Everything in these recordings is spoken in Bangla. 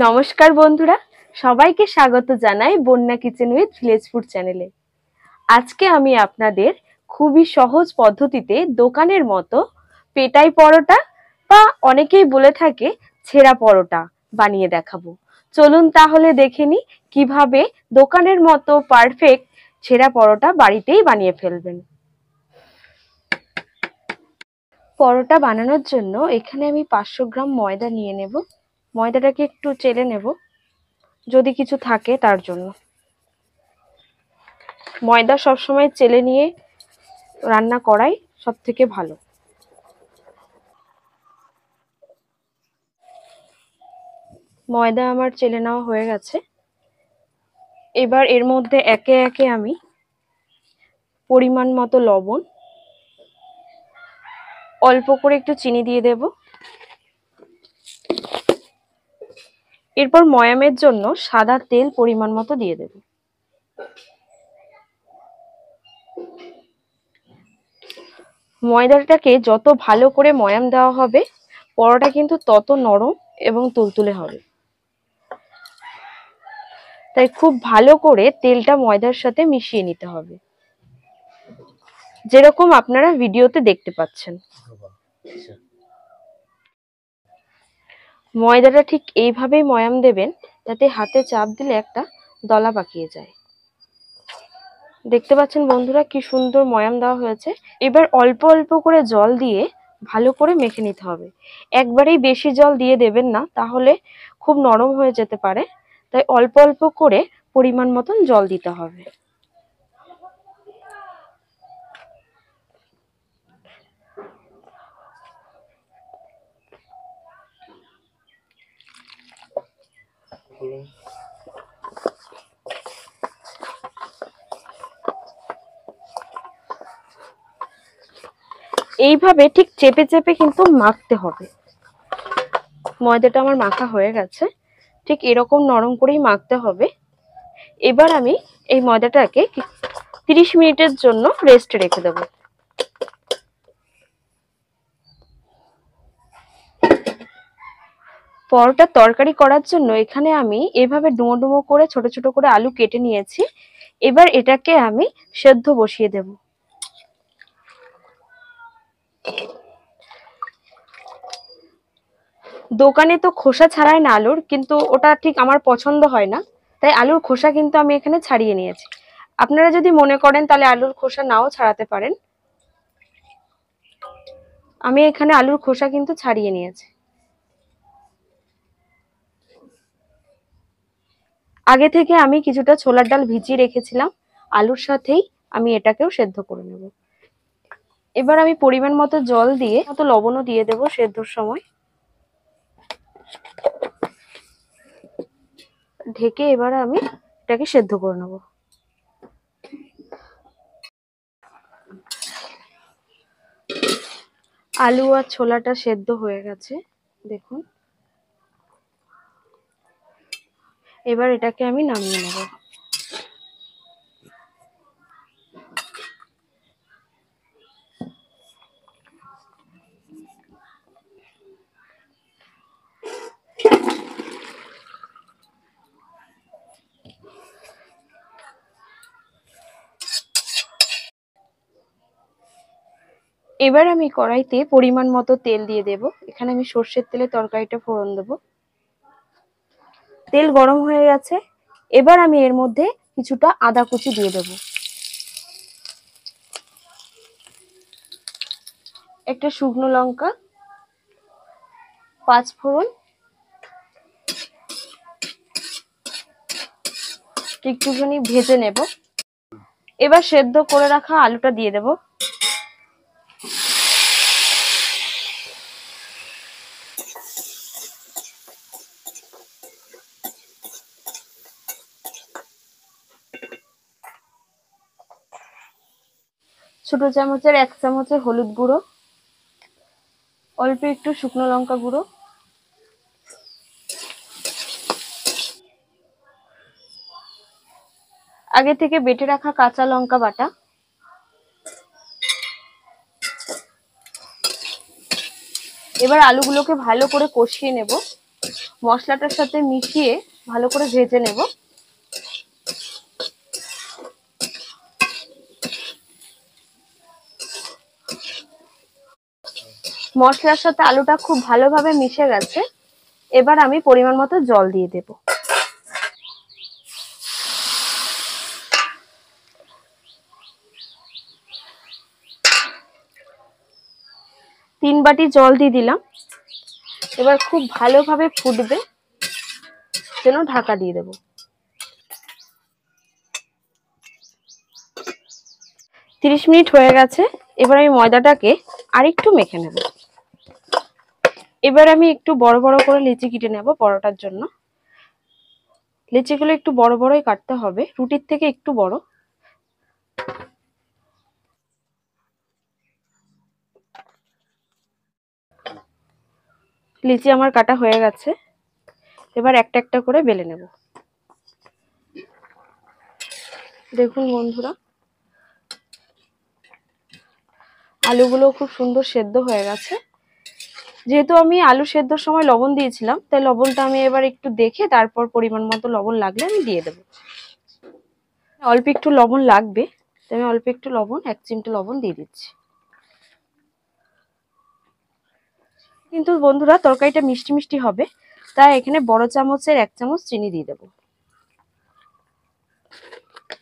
নমস্কার বন্ধুরা, সবাইকে স্বাগত জানাই বন্যা কিচেন উইথ ভিলেজ ফুড চ্যানেলে। আজকে আমি আপনাদের খুবই সহজ পদ্ধতিতে দোকানের মতো পেটাই পরোটা বা অনেকেই বলে থাকে ছেঁড়া পরোটা বানিয়ে দেখাবো। চলুন তাহলে দেখে নিই কিভাবে দোকানের মতো পারফেক্ট ছেঁড়া পরোটা বাড়িতেই বানিয়ে ফেলবেন। পরোটা বানানোর জন্য এখানে আমি 500 গ্রাম ময়দা নিয়ে নেব। ময়দাটাকে একটু চেলে নেব যদি কিছু থাকে তার জন্য। ময়দা সবসময় চেলে নিয়ে রান্না করাই সব থেকে ভালো। ময়দা আমার চেলে নেওয়া হয়ে গেছে। এবার এর মধ্যে একে একে আমি পরিমাণ মতো লবণ, অল্প করে একটু চিনি দিয়ে দেব। এরপর ময়ামের জন্য সাদা তেল পরিমাণ মতো দিয়ে দেব। ময়দাটাকে যত ভালো করে ময়াম দেওয়া হবে পরোটা কিন্তু তত নরম এবং তুলতুলে হবে। তাই খুব ভালো করে তেলটা ময়দার সাথে মিশিয়ে নিতে হবে, যেরকম আপনারা ভিডিওতে দেখতে পাচ্ছেন। ময়দাটা ঠিক এইভাবেই ময়াম দেবেন যাতে হাতে চাপ দিলে একটা দলা পাকিয়ে যায়। দেখতে পাচ্ছেন বন্ধুরা কি সুন্দর ময়াম দেওয়া হয়েছে। এবার অল্প অল্প করে জল দিয়ে ভালো করে মেখে নিতে হবে। একবারেই বেশি জল দিয়ে দেবেন না, তাহলে খুব নরম হয়ে যেতে পারে। তাই অল্প অল্প করে পরিমাণ মতন জল দিতে হবে। এইভাবে ঠিক চেপে চেপে কিন্তু মাখতে হবে। ময়দাটা আমার মাখা হয়ে গেছে, ঠিক এরকম নরম করেই মাখতে হবে। এবার আমি এই ময়দাটাকে 30 মিনিটের জন্য রেস্টে রেখে দেব। পরোটার তরকারি করার জন্য এখানে আমি এভাবে ডুমো ডুমো করে ছোট ছোট করে আলু কেটে নিয়েছি। এবার এটাকে আমি সেদ্ধ বসিয়ে দেব। দোকানে তো খোসা ছাড়ায় না আলুর, কিন্তু ওটা ঠিক আমার পছন্দ হয় না, তাই আলুর খোসা কিন্তু আমি এখানে ছাড়িয়ে নিয়েছি। আপনারা যদি মনে করেন তাহলে আলুর খোসা নাও ছাড়াতে পারেন। আমি এখানে আলুর খোসা কিন্তু ছাড়িয়ে নিয়েছি। আগে থেকে আমি কিছুটা ছোলার ডাল ভিজিয়ে রেখেছিলাম, আলুর সাথেই আমি এটাকেও সেদ্ধ করে নেব। এবার আমি পরিমাণ মতো জল দিয়ে মতো লবণও দিয়ে দেব সেদ্ধর সময়। ঢেকে এবার আমি এটাকে সেদ্ধ করে নেব। আলু আর ছোলাটা সেদ্ধ হয়ে গেছে, দেখুন। এবার এটাকে আমি নামিয়ে নেব। এবার আমি কড়াইতে পরিমাণ মতো তেল দিয়ে দেব। এখানে আমি সর্ষের তেলে তরকারিটা ফোড়ন দেব। তেল গরম হয়ে গেছে, এবার আমি এর মধ্যে কিছুটা আদা কুচি দিয়ে দেব, একটা শুকনো লঙ্কা, 5 ফোড়ন, একটুখানি ভেজে নেব। এবার সেদ্ধ করে রাখা আলুটা দিয়ে দেব। ছোট চামচের 1 চামচের হলুদ গুঁড়ো, অল্প একটু শুকনো লঙ্কা গুঁড়ো, আগে থেকে বেটে রাখা কাঁচা লঙ্কা বাটা, এবার আলুগুলোকে ভালো করে কষিয়ে নেব। মশলাটার সাথে মিশিয়ে ভালো করে ভেজে নেব। মশলার সাথে আলুটা খুব ভালোভাবে মিশে গেছে। এবার আমি পরিমাণ মতো জল দিয়ে দেব। তিন বাটি জল দিয়ে দিলাম। এবার খুব ভালোভাবে ফুটবে, যেন ঢাকা দিয়ে দেব। তিরিশ মিনিট হয়ে গেছে। এবার আমি ময়দাটাকে আরেকটু মেখে নেব। এবার আমি একটু বড় বড় করে লিচি কেটে নেব পরোটার জন্য। লিচিগুলো একটু বড় বড়ই কাটতে হবে, রুটির থেকে একটু বড়। লিচি আমার কাটা হয়ে গেছে। এবার একটা একটা করে বেলে নেব। দেখুন বন্ধুরা, আলুগুলো খুব সুন্দর সেদ্ধ হয়ে গেছে। যেহেতু আমি আলু সেদ্ধর সময় লবণ দিয়েছিলাম, তাই লবণটা আমি এবার একটু দেখে তারপর পরিমাণ মতো লবণ লাগলে আমি দিয়ে দেব। অল্প একটু লবণ লাগবে, তাই আমি অল্প একটু লবণ, 1 চিমটে লবণ দিয়ে দিচ্ছি। কিন্তু বন্ধুরা তরকারিটা মিষ্টি মিষ্টি হবে, তাই এখানে বড় চামচের 1 চামচ চিনি দিয়ে দেব।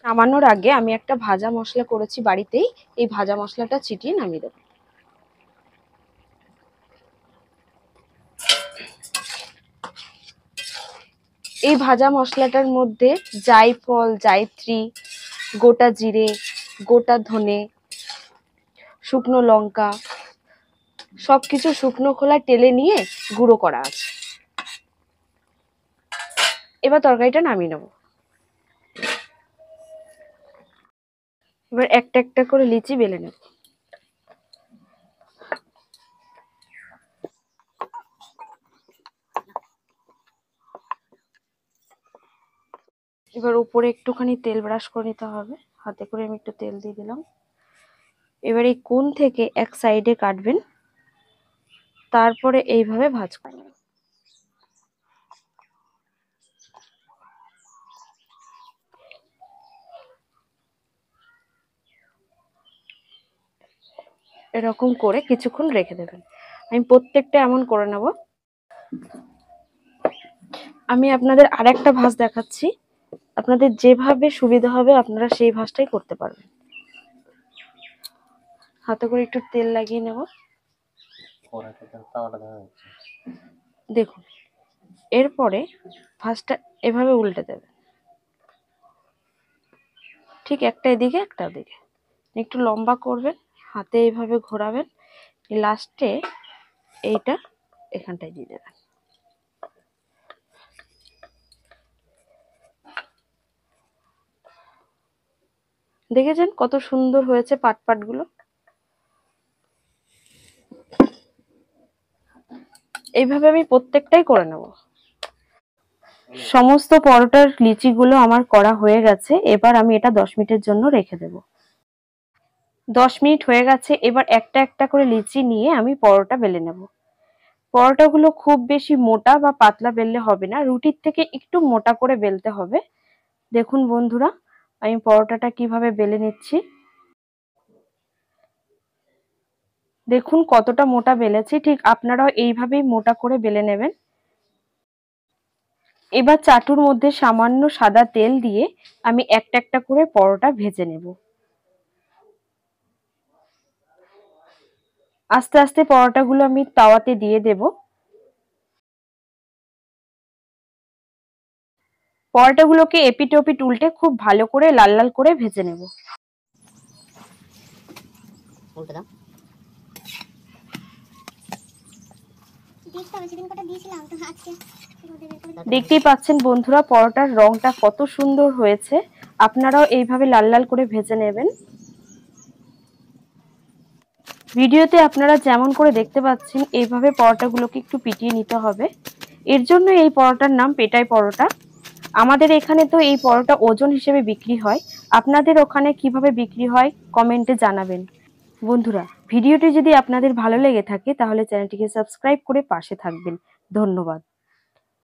নামানোর আগে আমি একটা ভাজা মশলা করেছি বাড়িতেই, এই ভাজা মশলাটা ছিটিয়ে নামিয়ে দেব। এই ভাজা মশলাটার মধ্যে জায়ফল, জায়ত্রী, গোটা জিরে, গোটা ধনে, শুকনো লঙ্কা সবকিছু শুকনো খোলা টেলে নিয়ে গুঁড়ো করা আছে। এবার তরকারিটা নামিয়ে নেব। এবার একটা একটা করে লিচি বেলে নেব। এবার উপরে একটুখানি তেল ব্রাশ করে নিতে হবে। হাতে করে আমি একটু তেল দিয়ে দিলাম। এবার এই কোণ থেকে এক সাইডে কাটবেন, তারপরে এইভাবে ভাঁজ করে নেবেন। এরকম করে কিছুক্ষণ রেখে দেবেন। আমি প্রত্যেকটা এমন করে নেব। আমি আপনাদের আরেকটা ভাঁজ দেখাচ্ছি। আপনাদের যেভাবে সুবিধা হবে আপনারা সেই ভাঁজটাই করতে পারবেন। হাতে করে একটু তেল লাগিয়ে নেব। দেখুন, এরপরে ভাঁজটা এভাবে উল্টে দেবেন, ঠিক একটা এদিকে একটা ওদিকে। একটু লম্বা করবেন, হাতে এইভাবে ঘোরাবেন, লাস্টে এইটা এখানটায় দিয়ে দেবেন। দেখেছেন কত সুন্দর হয়েছে পাট পাটগুলো। এইভাবে আমি প্রত্যেকটাই করে নেব। সমস্ত পরোটার লিচিগুলো আমার করা হয়ে গেছে। এবার আমি এটা 10 মিনিটের জন্য রেখে দেব। 10 মিনিট হয়ে গেছে। এবার একটা একটা করে লিচি নিয়ে আমি পরোটা বেলে নেব। পরোটাগুলো খুব বেশি মোটা বা পাতলা বেললে হবে না, রুটির থেকে একটু মোটা করে বেলতে হবে। দেখুন বন্ধুরা, আমি পরোটাটা কিভাবে বেলে নিচ্ছি। দেখুন কতটা মোটা বেলেছি, ঠিক আপনারাও এইভাবেই মোটা করে বেলে নেবেন। এবার চাটুর মধ্যে সামান্য সাদা তেল দিয়ে আমি একটা একটা করে পরোটা ভেজে নেব। আস্তে আস্তে পরোটাগুলো আমি তাওয়াতে দিয়ে দেব। পরোটাগুলোকে এপিট ওপিট উল্টে খুব ভালো করে লাল লাল করে ভেজে নেব। দেখতেই পাচ্ছেন বন্ধুরা, পরোটার রংটা কত সুন্দর হয়েছে। আপনারাও এইভাবে লাল লাল করে ভেজে নেবেন। ভিডিওতে আপনারা যেমন করে দেখতে পাচ্ছেন এইভাবে পরোটাগুলোকে একটু পিটিয়ে নিতে হবে। এর জন্য এই পরোটার নাম পেটাই পরোটা। আমাদের এখানে তো এই পরোটা ওজন হিসেবে বিক্রি হয়। আপনাদের ওখানে কিভাবে বিক্রি হয় কমেন্টে জানাবেন। বন্ধুরা, ভিডিওটি যদি আপনাদের ভালো লেগে থাকে তাহলে চ্যানেলটিকে সাবস্ক্রাইব করে পাশে থাকবেন। ধন্যবাদ।